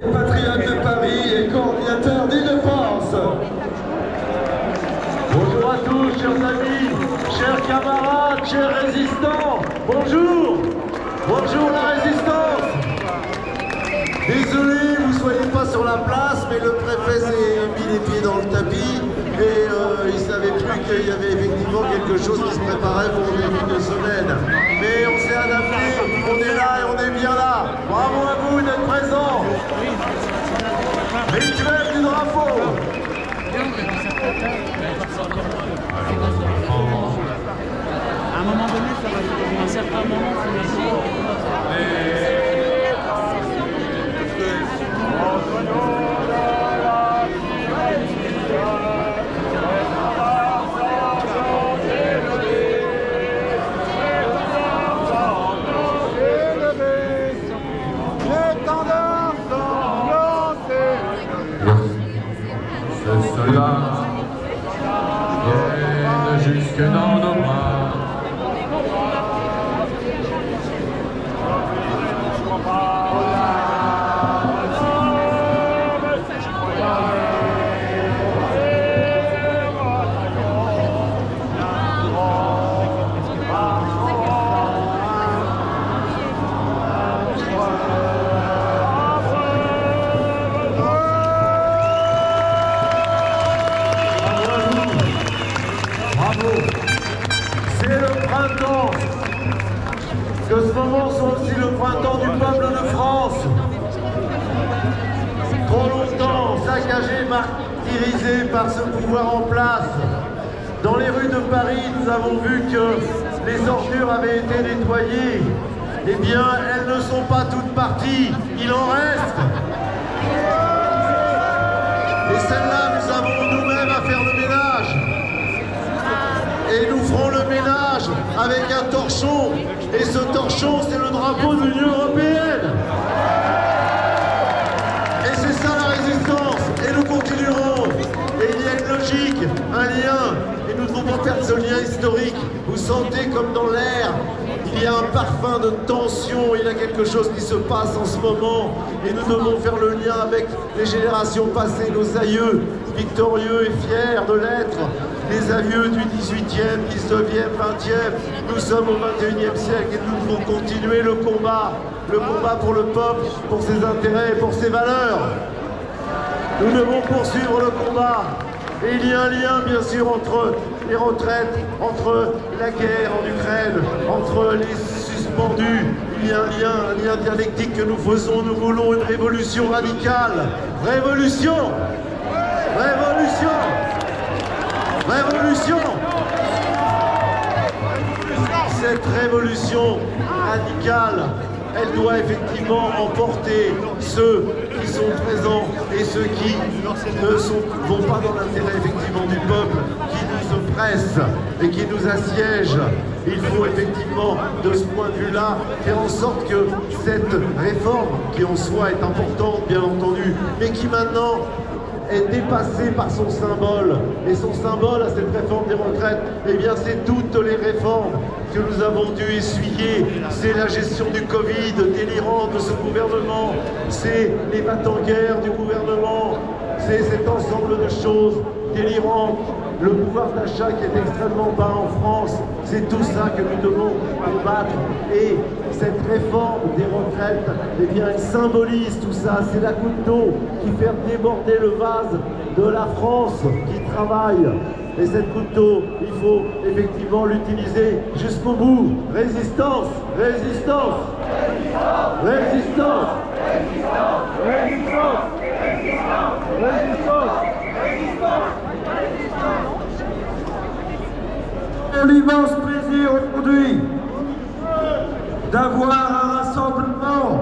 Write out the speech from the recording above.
Patriote de Paris et coordinateur d'Île-de-France. Bonjour à tous, chers amis, chers camarades, chers résistants. Bonjour. Bonjour la résistance. Désolé, vous ne soyez pas sur la place, mais le préfet s'est mis les pieds dans le tapis et il ne savait plus qu'il y avait effectivement quelque chose qui se préparait pour le début de semaine. Mais on s'est adapté, on est là et on est bien là. Bravo à vous d'être présents. Rituel du drapeau. À un moment donné, ça va faire un certain moment, Ce soldat vienne jusque dans nos bras. C'est le printemps. Que ce moment soit aussi le printemps du peuple de France. Trop longtemps saccagé, martyrisé par ce pouvoir en place. Dans les rues de Paris, nous avons vu que les ordures avaient été nettoyées. Eh bien, elles ne sont pas toutes parties. Il en reste. Et celle-là, nous avons nous-mêmes à faire le ménage. Et nous ferons le ménage avec un torchon. Et ce torchon, c'est le drapeau de l'Union européenne. Et c'est ça la résistance. Et nous continuerons. Et il y a une logique, un lien. Et nous ne devons pas perdre ce lien historique. Vous sentez comme dans l'air, il y a un parfum de tension. Il y a quelque chose qui se passe en ce moment. Et nous devons faire le lien avec les générations passées, nos aïeux, victorieux et fiers de l'être. Les aïeux du 18e, 19e, 20e, nous sommes au 21e siècle et nous devons continuer le combat pour le peuple, pour ses intérêts et pour ses valeurs. Nous devons poursuivre le combat. Et il y a un lien, bien sûr, entre les retraites, entre la guerre en Ukraine, entre les suspendus. Il y a un lien dialectique que nous faisons. Nous voulons une révolution radicale. Révolution! Révolution! Révolution! Cette révolution radicale, elle doit effectivement emporter ceux qui sont présents et ceux qui ne vont pas dans l'intérêt effectivement du peuple, qui nous oppressent et qui nous assiègent. Il faut effectivement, de ce point de vue-là, faire en sorte que cette réforme, qui en soi est importante bien entendu, mais qui maintenant est dépassé par son symbole. Et son symbole à cette réforme des retraites, eh bien c'est toutes les réformes que nous avons dû essuyer. C'est la gestion du Covid délirante de ce gouvernement, c'est les battes-en-guerre du gouvernement, c'est cet ensemble de choses délirantes, le pouvoir d'achat qui est extrêmement bas en France. C'est tout ça que nous devons combattre. Et cette réforme des retraites, eh bien, elle symbolise tout ça. C'est la goutte d'eau qui fait déborder le vase de la France qui travaille. Et cette goutte d'eau, il faut effectivement l'utiliser jusqu'au bout. Résistance! Résistance! Résistance! Résistance! Résistance! Résistance! Un immense plaisir aujourd'hui d'avoir un rassemblement